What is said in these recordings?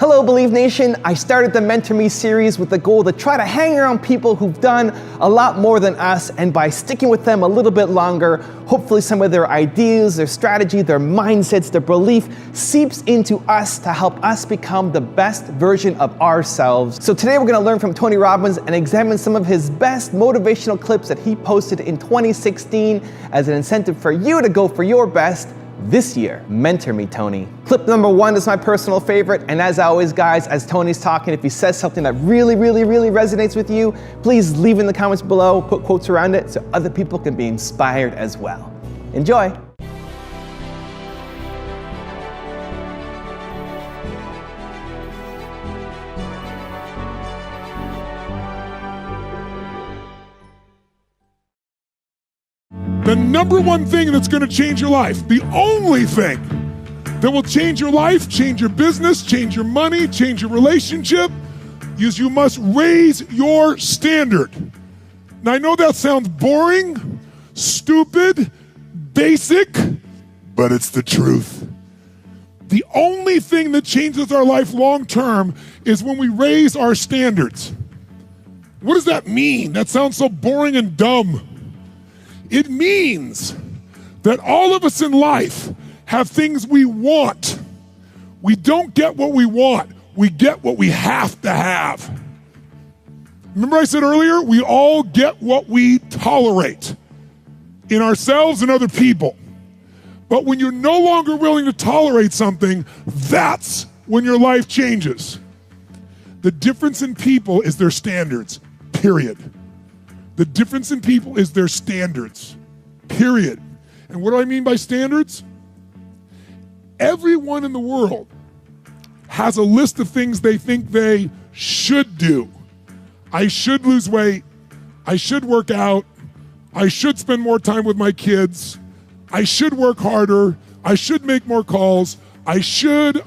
Hello, Believe Nation. I started the Mentor Me series with the goal to try to hang around people who've done a lot more than us, and by sticking with them a little bit longer, hopefully some of their ideas, their strategy, their mindsets, their belief seeps into us to help us become the best version of ourselves. So today we're gonna learn from Tony Robbins and examine some of his best motivational clips that he posted in 2016 as an incentive for you to go for your best this year. Mentor me, Tony. Clip number 1 is my personal favorite, and as always, guys, as Tony's talking, if he says something that really resonates with you, please leave in the comments below, put quotes around it so other people can be inspired as well. Enjoy. The number one thing that's going to change your life, the only thing that will change your life, change your business, change your money, change your relationship, is you must raise your standard. Now, I know that sounds boring, stupid, basic, but it's the truth. The only thing that changes our life long term is when we raise our standards. What does that mean? That sounds so boring and dumb. It means that all of us in life have things we want. We don't get what we want. We get what we have to have. Remember I said earlier, we all get what we tolerate in ourselves and other people. But when you're no longer willing to tolerate something, that's when your life changes. The difference in people is their standards, period. The difference in people is their standards, period. And what do I mean by standards? Everyone in the world has a list of things they think they should do. I should lose weight. I should work out. I should spend more time with my kids. I should work harder. I should make more calls. I should.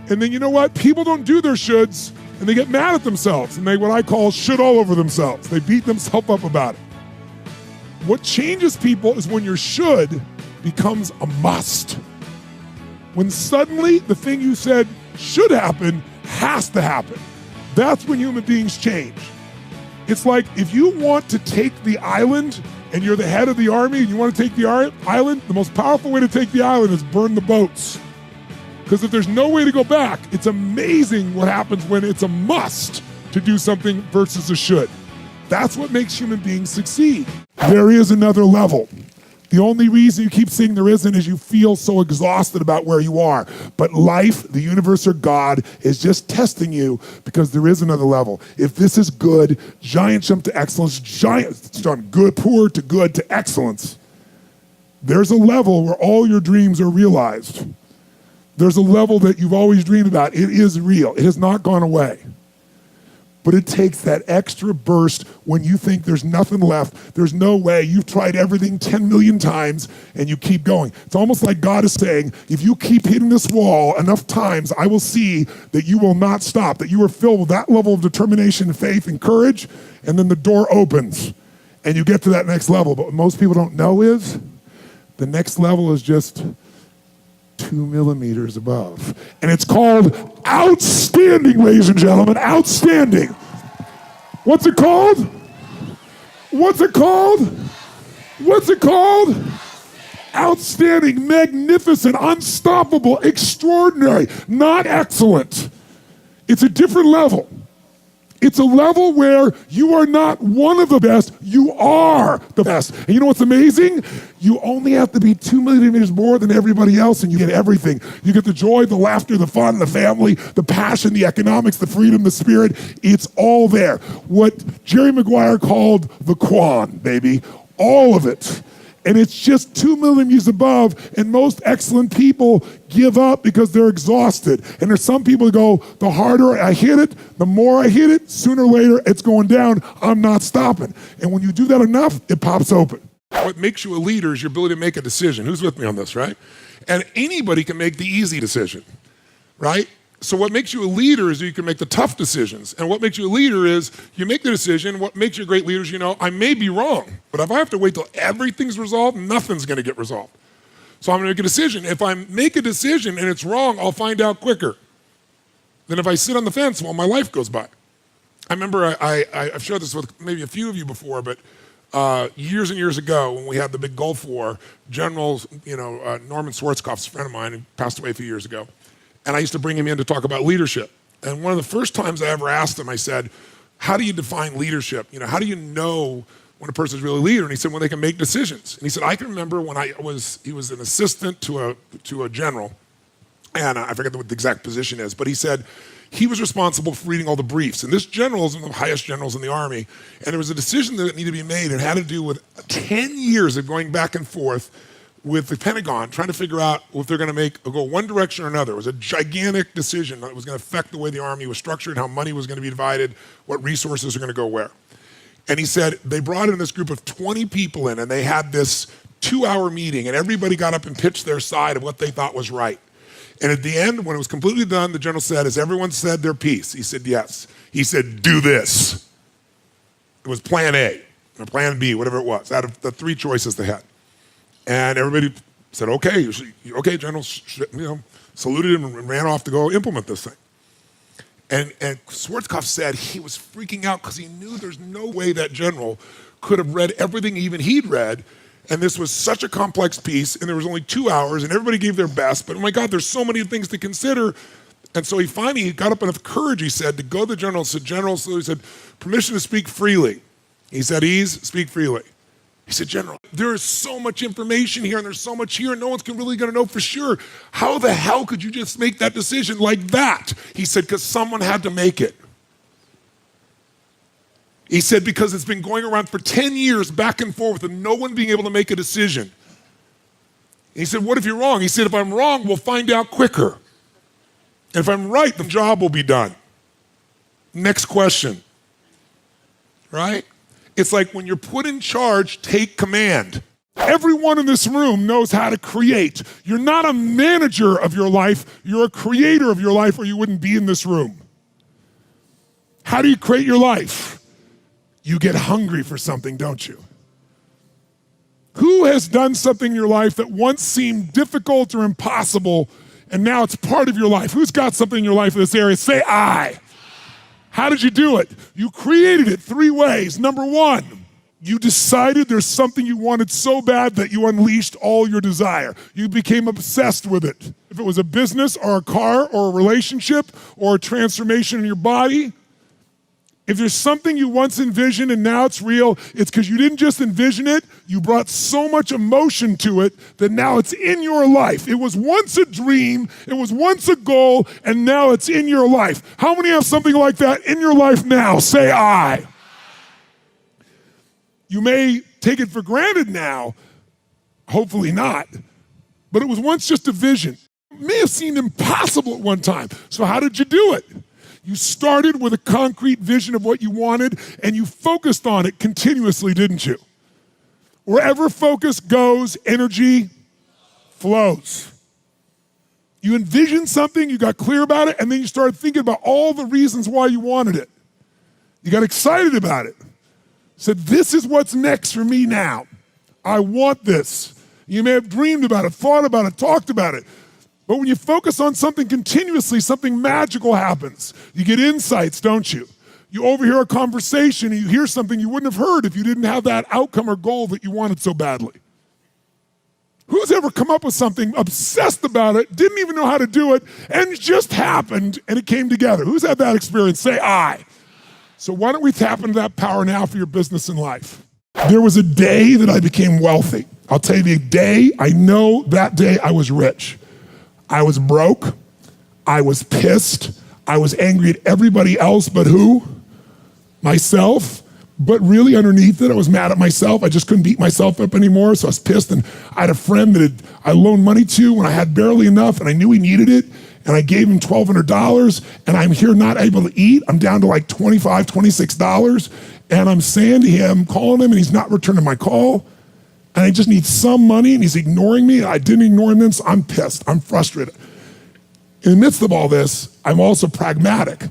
And then you know what? People don't do their shoulds. And they get mad at themselves, and they what I call shit all over themselves. They beat themselves up about it. What changes people is when your should becomes a must. When suddenly the thing you said should happen has to happen. That's when human beings change. It's like if you want to take the island and you're the head of the army and you want to take the island, the most powerful way to take the island is burn the boats. Because if there's no way to go back, it's amazing what happens when it's a must to do something versus a should. That's what makes human beings succeed. There is another level. The only reason you keep saying there isn't is you feel so exhausted about where you are. But life, the universe, or God is just testing you because there is another level. If this is good, giant jump to excellence, good, poor to good to excellence. There's a level where all your dreams are realized. There's a level that you've always dreamed about. It is real. It has not gone away. But it takes that extra burst when you think there's nothing left. There's no way. You've tried everything 10 million times and you keep going. It's almost like God is saying, if you keep hitting this wall enough times, I will see that you will not stop, that you are filled with that level of determination, faith, and courage, and then the door opens and you get to that next level. But what most people don't know is the next level is just 2 millimeters above. And it's called outstanding, ladies and gentlemen, outstanding. What's it called? What's it called? What's it called? Outstanding, magnificent, unstoppable, extraordinary, not excellent. It's a different level. It's a level where you are not one of the best, you are the best. And you know what's amazing? You only have to be 2 millimeters more than everybody else and you get everything. You get the joy, the laughter, the fun, the family, the passion, the economics, the freedom, the spirit. It's all there. What Jerry Maguire called the Quan, baby. All of it. And it's just 2 millimeters above, and most excellent people give up because they're exhausted. And there's some people who go, the harder I hit it, the more I hit it, sooner or later it's going down, I'm not stopping. And when you do that enough, it pops open. What makes you a leader is your ability to make a decision. Who's with me on this, right? And anybody can make the easy decision, right? So what makes you a leader is you can make the tough decisions. And what makes you a leader is you make the decision. What makes you a great leader is, I may be wrong, but if I have to wait till everything's resolved, nothing's gonna get resolved. So I'm gonna make a decision. If I make a decision and it's wrong, I'll find out quicker than if I sit on the fence while my life goes by. I remember I've shared this with maybe a few of you before, but years and years ago when we had the big Gulf War, General Norman Schwarzkopf's a friend of mine who passed away a few years ago, and I used to bring him in to talk about leadership. And one of the first times I ever asked him, I said, how do you define leadership? How do you know when a person's really a leader? And he said, when they can make decisions. And he said, I can remember when he was an assistant to a general, and I forget what the exact position is, but he said he was responsible for reading all the briefs. And this general is one of the highest generals in the Army, and there was a decision that needed to be made. It had to do with 10 years of going back and forth with the Pentagon, trying to figure out if they're gonna go one direction or another. It was a gigantic decision that was gonna affect the way the Army was structured, how money was gonna be divided, what resources are gonna go where. And he said they brought in this group of 20 people in, and they had this 2-hour meeting, and everybody got up and pitched their side of what they thought was right. And at the end, when it was completely done, the general said, has everyone said their piece? He said, yes. He said, do this. It was plan A, or plan B, whatever it was, out of the 3 choices they had. And everybody said, okay, General, saluted him and ran off to go implement this thing. And Schwarzkopf said he was freaking out because he knew there's no way that general could have read everything even he'd read, and this was such a complex piece, and there was only 2 hours, and everybody gave their best, but oh my God, there's so many things to consider. And so he finally got up enough courage, he said, to go to the general and said, General, so he said, permission to speak freely. He said, speak freely. He said, General, there is so much information here and there's so much here and no one's really gonna know for sure. How the hell could you just make that decision like that? He said, because someone had to make it. He said, because it's been going around for 10 years back and forth and no one being able to make a decision. He said, what if you're wrong? He said, if I'm wrong, we'll find out quicker. And if I'm right, the job will be done. Next question, right? It's like when you're put in charge, take command. Everyone in this room knows how to create. You're not a manager of your life, you're a creator of your life or you wouldn't be in this room. How do you create your life? You get hungry for something, don't you? Who has done something in your life that once seemed difficult or impossible and now it's part of your life? Who's got something in your life in this area? Say I. How did you do it? You created it 3 ways. Number 1, you decided there's something you wanted so bad that you unleashed all your desire. You became obsessed with it. If it was a business or a car or a relationship or a transformation in your body, if there's something you once envisioned and now it's real, it's because you didn't just envision it, you brought so much emotion to it that now it's in your life. It was once a dream, it was once a goal, and now it's in your life. How many have something like that in your life now? Say I. You may take it for granted now, hopefully not, but it was once just a vision. It may have seemed impossible at one time. So how did you do it? You started with a concrete vision of what you wanted and you focused on it continuously, didn't you? Wherever focus goes, energy flows. You envisioned something, you got clear about it, and then you started thinking about all the reasons why you wanted it. You got excited about it. Said, this is what's next for me now. I want this. You may have dreamed about it, thought about it, talked about it. But when you focus on something continuously, something magical happens. You get insights, don't you? You overhear a conversation and you hear something you wouldn't have heard if you didn't have that outcome or goal that you wanted so badly. Who's ever come up with something, obsessed about it, didn't even know how to do it, and it just happened and it came together? Who's had that experience? Say I. So why don't we tap into that power now for your business and life? There was a day that I became wealthy. I'll tell you the day, I know that day I was rich. I was broke, I was pissed, I was angry at everybody else but who? Myself. But really underneath it, I was mad at myself. I just couldn't beat myself up anymore, so I was pissed. And I had a friend that I loaned money to when I had barely enough and I knew he needed it. And I gave him $1,200 and I'm here not able to eat. I'm down to like $25, $26. And I'm saying to him, calling him, and he's not returning my call. And I just need some money, and he's ignoring me. I didn't ignore him then, so I'm pissed. I'm frustrated. In the midst of all this, I'm also pragmatic.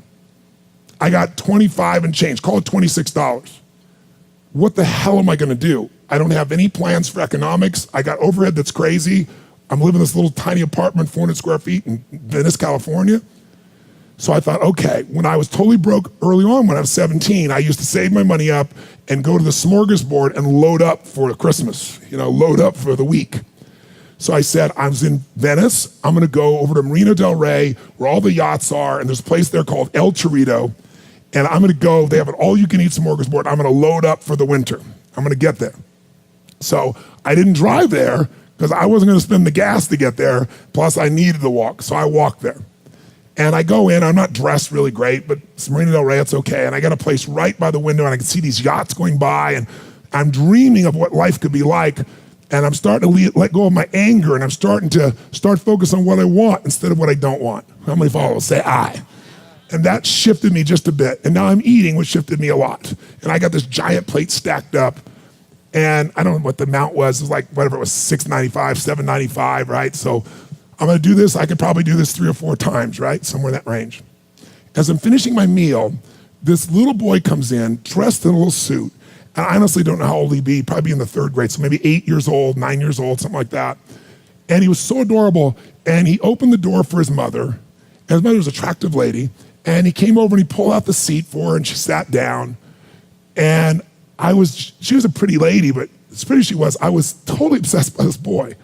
I got 25 and change, call it $26. What the hell am I gonna do? I don't have any plans for economics. I got overhead that's crazy. I'm living in this little tiny apartment, 400 square feet in Venice, California. So I thought, okay, when I was totally broke early on when I was 17, I used to save my money up and go to the smorgasbord and load up for Christmas, load up for the week. So I said, I was in Venice, I'm gonna go over to Marina del Rey, where all the yachts are, and there's a place there called El Torito, and I'm gonna go, they have an all-you-can-eat smorgasbord, I'm gonna load up for the winter. I'm gonna get there. So I didn't drive there, because I wasn't gonna spend the gas to get there, plus I needed to walk, so I walked there. And I go in, I'm not dressed really great, but it's Marina del Rey, it's okay, and I got a place right by the window, and I can see these yachts going by, and I'm dreaming of what life could be like, and I'm starting to let go of my anger, and I'm starting to focus on what I want instead of what I don't want. How many followers say I? And that shifted me just a bit, and now I'm eating, which shifted me a lot. And I got this giant plate stacked up, and I don't know what the amount was, it was like, whatever it was, $6.95, $7.95, right? So I'm gonna do this, I could probably do this 3 or 4 times, right? Somewhere in that range. As I'm finishing my meal, this little boy comes in, dressed in a little suit, and I honestly don't know how old he'd be, probably in the 3rd grade, so maybe 8 years old, 9 years old, something like that. And he was so adorable, and he opened the door for his mother, and his mother was an attractive lady, and he came over and he pulled out the seat for her, and she sat down, and she was a pretty lady, but as pretty as she was, I was totally obsessed by this boy.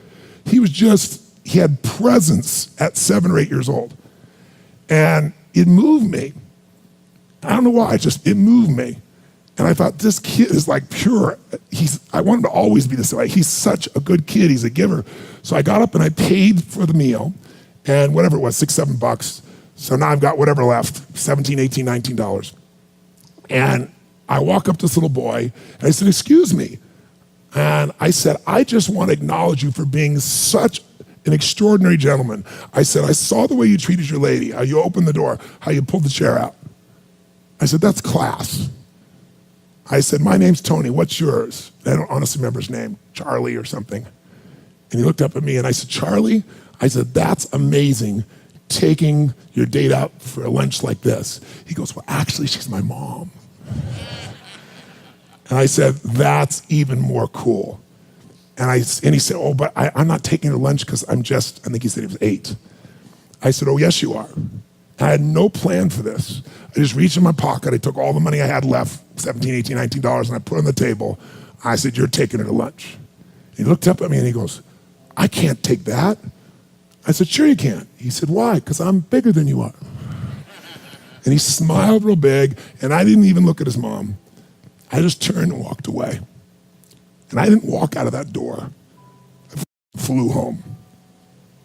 He had presence at 7 or 8 years old. And it moved me. I don't know why, it moved me. And I thought, this kid is like pure. I want him to always be this way. He's such a good kid, he's a giver. So I got up and I paid for the meal, and whatever it was, $6, $7. So now I've got whatever left, $17, $18, $19. And I walk up to this little boy, and I said, excuse me. And I said, I just want to acknowledge you for being such an extraordinary gentleman. I said, I saw the way you treated your lady, how you opened the door, how you pulled the chair out. I said, that's class. I said, my name's Tony, what's yours? I don't honestly remember his name, Charlie or something. And he looked up at me and I said, Charlie? I said, that's amazing, taking your date out for a lunch like this. He goes, well, actually, she's my mom. And I said, that's even more cool. And he said, oh, but I'm not taking her lunch because I think he said he was 8. I said, oh, yes, you are. I had no plan for this. I just reached in my pocket, I took all the money I had left, $17, $18, $19, and I put it on the table. I said, you're taking her to lunch. He looked up at me and he goes, I can't take that. I said, sure you can. He said, why? Because I'm bigger than you are. And he smiled real big, and I didn't even look at his mom. I just turned and walked away. And I didn't walk out of that door. I flew home.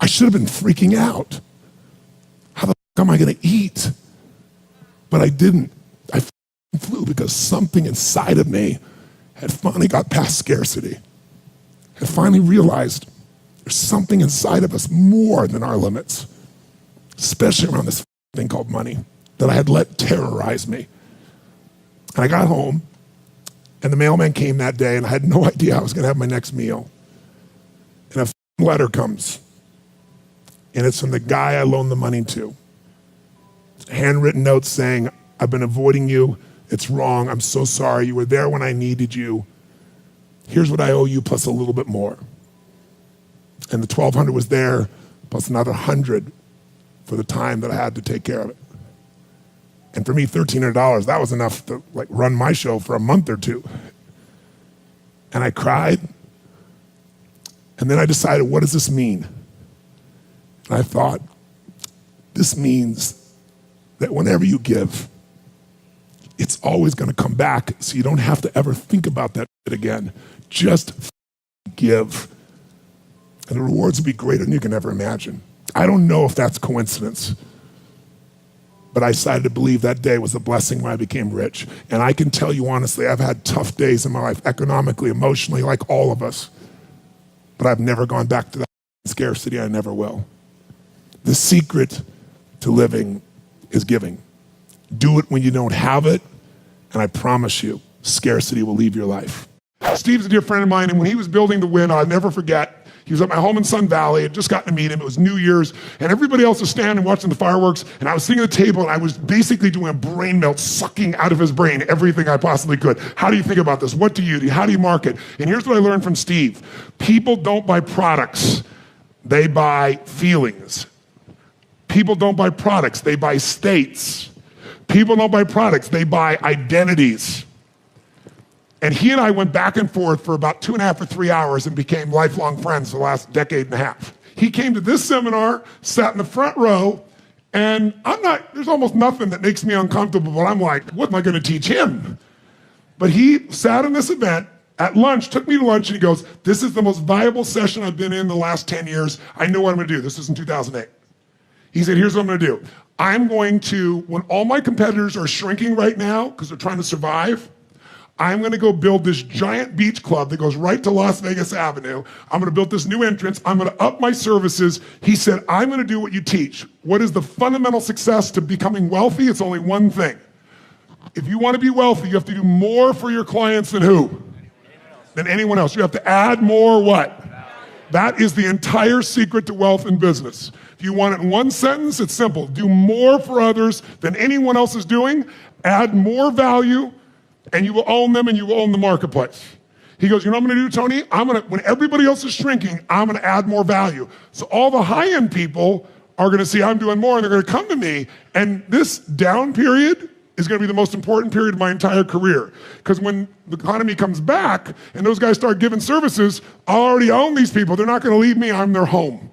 I should have been freaking out. How the am I gonna eat? But I didn't. I flew because something inside of me had finally got past scarcity. Had finally realized there's something inside of us more than our limits, especially around this thing called money that I had let terrorize me. And I got home, and the mailman came that day, and I had no idea I was gonna have my next meal. And a letter comes, and it's from the guy I loaned the money to. It's a handwritten note saying, I've been avoiding you, it's wrong, I'm so sorry, you were there when I needed you. Here's what I owe you plus a little bit more. And the $1,200 was there, plus another $100 for the time that I had to take care of it. And for me, $1,300, that was enough to run my show for a month or two. And I cried. And then I decided, what does this mean? And I thought, this means that whenever you give, it's always gonna come back, so you don't have to ever think about that again. Just give. And the rewards will be greater than you can ever imagine. I don't know if that's coincidence, but I decided to believe that day was a blessing when I became rich. And I can tell you honestly, I've had tough days in my life, economically, emotionally, like all of us. But I've never gone back to that scarcity, I never will. The secret to living is giving. Do it when you don't have it, and I promise you, scarcity will leave your life. Steve's a dear friend of mine, and when he was building the Wynn, I'll never forget, he was at my home in Sun Valley. I'd just gotten to meet him. It was New Year's, and everybody else was standing watching the fireworks, and I was sitting at the table, and I was basically doing a brain melt, sucking out of his brain everything I possibly could. How do you think about this? What do you do? How do you market? And here's what I learned from Steve. People don't buy products. They buy feelings. People don't buy products, they buy states. People don't buy products, they buy identities. And he and I went back and forth for about 2.5 or 3 hours and became lifelong friends for the last decade and a half. He came to this seminar, sat in the front row, and there's almost nothing that makes me uncomfortable, but I'm like, what am I gonna teach him? But he sat in this event at lunch, took me to lunch, and he goes, this is the most viable session I've been in the last 10 years. I know what I'm gonna do. This is in 2008. He said, here's what I'm gonna do. I'm going to, when all my competitors are shrinking right now, because they're trying to survive, I'm gonna go build this giant beach club that goes right to Las Vegas Avenue. I'm gonna build this new entrance. I'm gonna up my services. He said, I'm gonna do what you teach. What is the fundamental success to becoming wealthy? It's only one thing. If you wanna be wealthy, you have to do more for your clients than who? Than anyone else. You have to add more what? That is the entire secret to wealth in business. If you want it in one sentence, it's simple. Do more for others than anyone else is doing, add more value, and you will own them and you will own the marketplace. He goes, you know what I'm gonna do, Tony? When everybody else is shrinking, I'm gonna add more value. So all the high-end people are gonna see I'm doing more and they're gonna come to me, and this down period is gonna be the most important period of my entire career. Because when the economy comes back and those guys start giving services, I already own these people. They're not gonna leave me, I'm their home.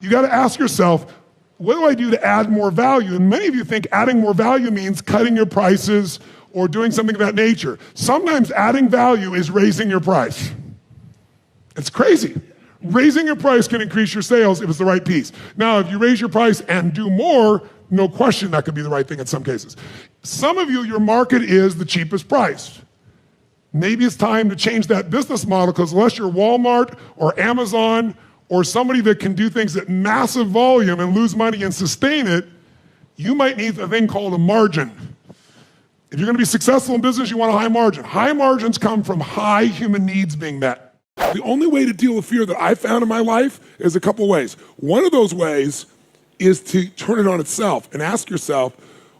You gotta ask yourself, what do I do to add more value? And many of you think adding more value means cutting your prices or doing something of that nature. Sometimes adding value is raising your price. It's crazy. Raising your price can increase your sales if it's the right piece. Now, if you raise your price and do more, no question that could be the right thing in some cases. Some of you, your market is the cheapest price. Maybe it's time to change that business model, because unless you're Walmart or Amazon or somebody that can do things at massive volume and lose money and sustain it, you might need a thing called a margin. If you're gonna be successful in business, you want a high margin. High margins come from high human needs being met. The only way to deal with fear that I've found in my life is a couple ways. One of those ways is to turn it on itself and ask yourself,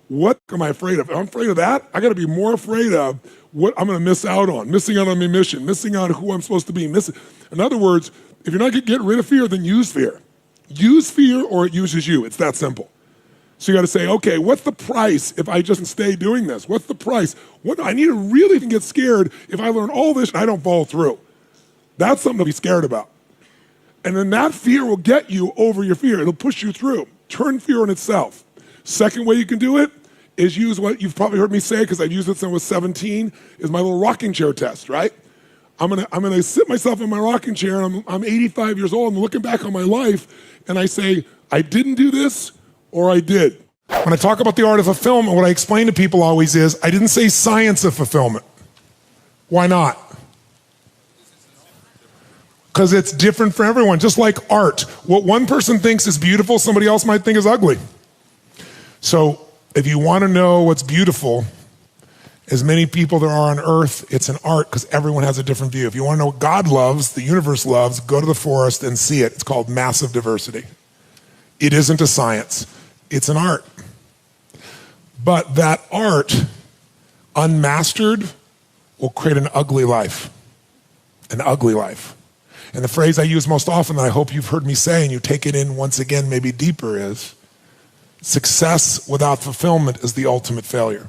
what am I afraid of? If I'm afraid of that, I gotta be more afraid of what I'm gonna miss out on my mission, missing out on who I'm supposed to be. In other words, if you're not gonna get rid of fear, then use fear. Use fear or it uses you, it's that simple. So you gotta say, okay, what's the price if I just stay doing this? What's the price? I need to really get scared if I learn all this and I don't follow through. That's something to be scared about. And then that fear will get you over your fear. It'll push you through. Turn fear on itself. Second way you can do it is use what you've probably heard me say, because I've used it since I was 17, is my little rocking chair test, right? I'm gonna sit myself in my rocking chair, and I'm 85 years old, and I'm looking back on my life, and I say, I didn't do this, or I did. When I talk about the art of fulfillment, what I explain to people always is, I didn't say science of fulfillment. Why not? Because it's different for everyone, just like art. What one person thinks is beautiful, somebody else might think is ugly. So if you want to know what's beautiful, as many people there are on earth, it's an art, because everyone has a different view. If you want to know what God loves, the universe loves, go to the forest and see it. It's called massive diversity. It isn't a science, it's an art. But that art, unmastered, will create an ugly life. An ugly life. And the phrase I use most often that I hope you've heard me say, and you take it in once again, maybe deeper, is success without fulfillment is the ultimate failure.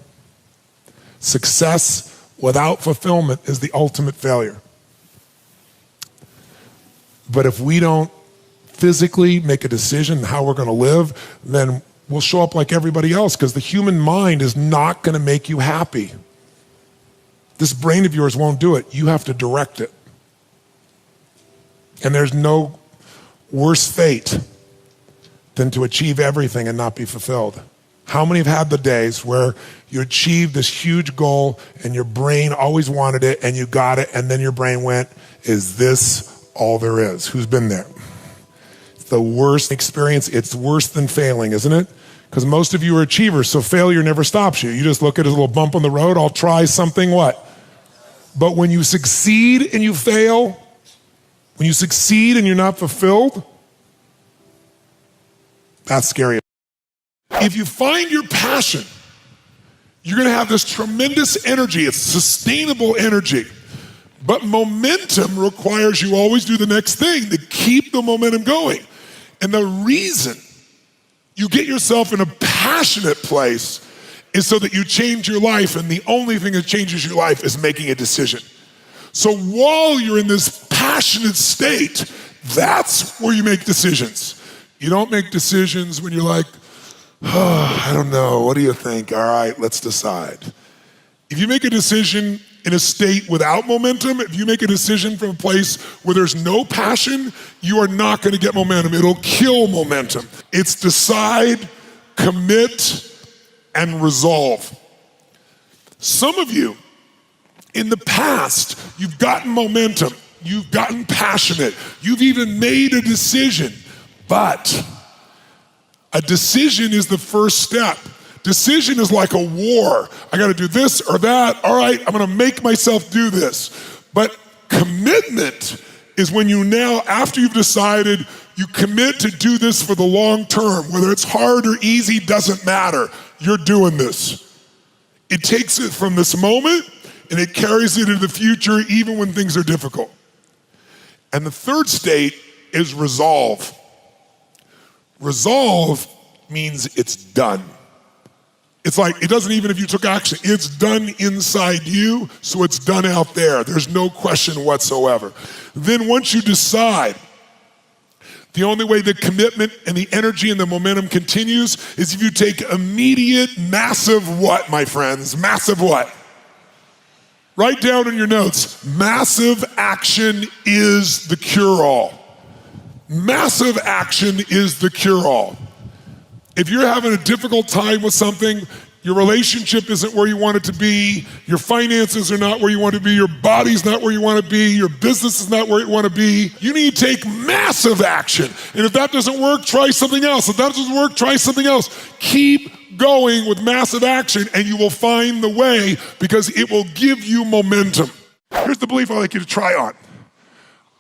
Success without fulfillment is the ultimate failure. But if we don't physically make a decision how we're going to live, then we'll show up like everybody else, because the human mind is not going to make you happy. This brain of yours won't do it. You have to direct it. And there's no worse fate than to achieve everything and not be fulfilled. How many have had the days where you achieved this huge goal and your brain always wanted it and you got it, and then your brain went, is this all there is? Who's been there? It's the worst experience. It's worse than failing, isn't it? Because most of you are achievers, so failure never stops you. You just look at it as a little bump on the road. I'll try something, what? But when you succeed and you fail, when you succeed and you're not fulfilled, that's scary. If you find your passion, you're going to have this tremendous energy. It's sustainable energy. But momentum requires you always do the next thing to keep the momentum going. And the reason you get yourself in a passionate place is so that you change your life, and the only thing that changes your life is making a decision. So while you're in this passionate state, that's where you make decisions. You don't make decisions when you're like, oh, I don't know, what do you think? All right, let's decide. If you make a decision in a state without momentum, if you make a decision from a place where there's no passion, you are not gonna get momentum. It'll kill momentum. It's decide, commit, and resolve. Some of you, in the past, you've gotten momentum, you've gotten passionate, you've even made a decision, but a decision is the first step. Decision is like a war. I gotta do this or that. All right, I'm gonna make myself do this. But commitment is when you now, after you've decided, you commit to do this for the long term. Whether it's hard or easy, doesn't matter. You're doing this. It takes it from this moment and it carries it into the future even when things are difficult. And the third state is resolve. Resolve means it's done. It's like, it doesn't even if you took action, it's done inside you, so it's done out there. There's no question whatsoever. Then once you decide, the only way the commitment and the energy and the momentum continues is if you take immediate, massive what, my friends? Massive what? Write down in your notes, massive action is the cure-all. Massive action is the cure-all. If you're having a difficult time with something, your relationship isn't where you want it to be, your finances are not where you want to be, your body's not where you want to be, your business is not where you want to be, you need to take massive action. And if that doesn't work, try something else. If that doesn't work, try something else. Keep going with massive action and you will find the way because it will give you momentum. Here's the belief I'd like you to try on.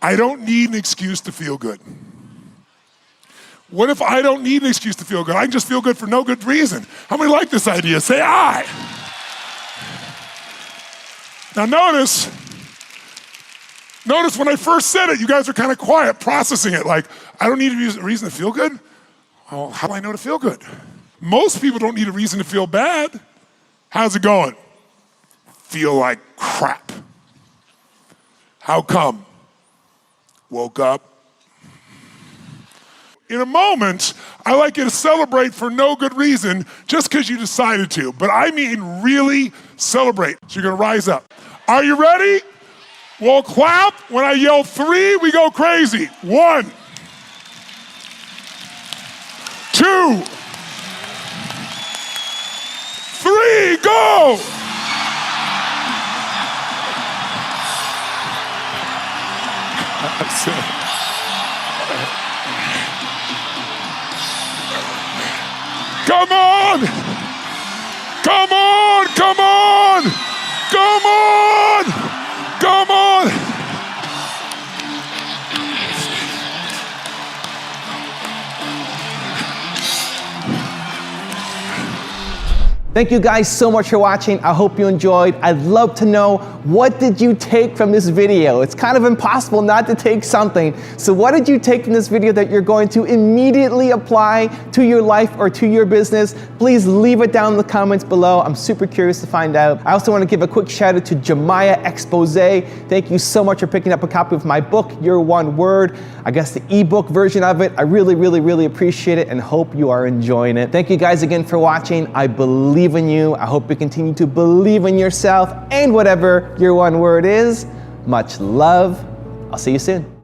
I don't need an excuse to feel good. What if I don't need an excuse to feel good? I can just feel good for no good reason. How many like this idea? Say I. Now notice when I first said it, you guys are kind of quiet, processing it. Like, I don't need a reason to feel good? Well, how do I know to feel good? Most people don't need a reason to feel bad. How's it going? Feel like crap. How come? Woke up. In a moment, I like you to celebrate for no good reason just because you decided to, but I mean really celebrate. So you're gonna rise up. Are you ready? We'll clap. When I yell 3, we go crazy. 1, 2, 3, go! Come on! Come on! Come on! Come on! Come on! Thank you guys so much for watching. I hope you enjoyed. I'd love to know, what did you take from this video? It's kind of impossible not to take something. So what did you take from this video that you're going to immediately apply to your life or to your business? Please leave it down in the comments below. I'm super curious to find out. I also want to give a quick shout out to Jemiah Expose. Thank you so much for picking up a copy of my book, Your One Word. I guess the ebook version of it. I really appreciate it and hope you are enjoying it. Thank you guys again for watching. I believe in you. I hope you continue to believe in yourself and whatever your one word is. Much love. I'll see you soon.